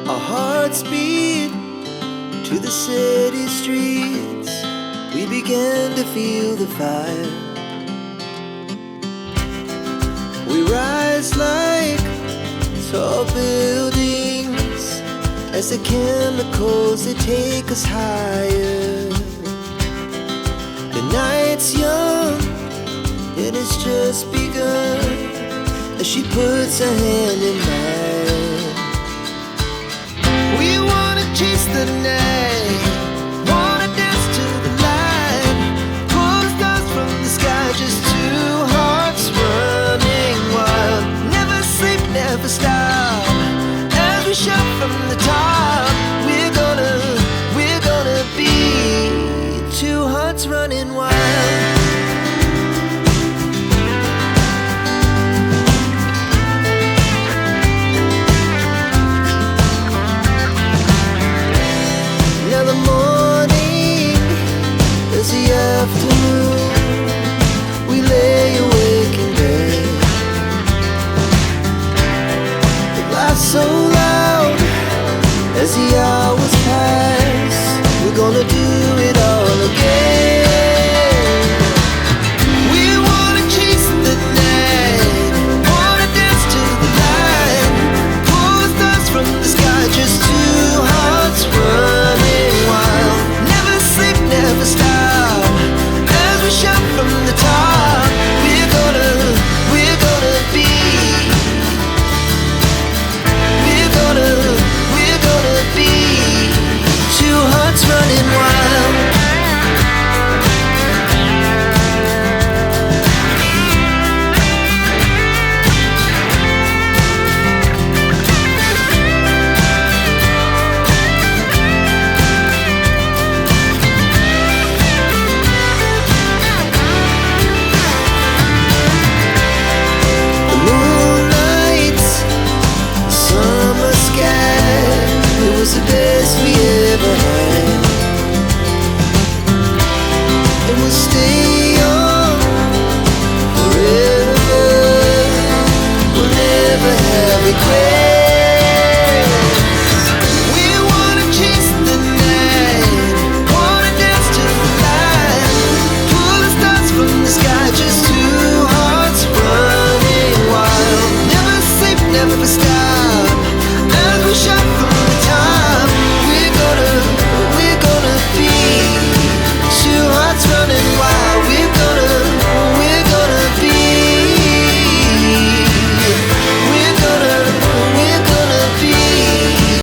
Our hearts beat to the city streets. We began to feel the fire. We rise like tall buildings as the chemicals, they take us higher. The night's young, it has just begun, as she puts her hand in mine. We wanna chase the night, wanna dance to the light, pull the stars from the sky, just two hearts running wild. Never sleep, never stop, as we shout from the top. We're gonna be two hearts running wild. Now the morning is the afternoon. We lay awake in bed. It lasts so long.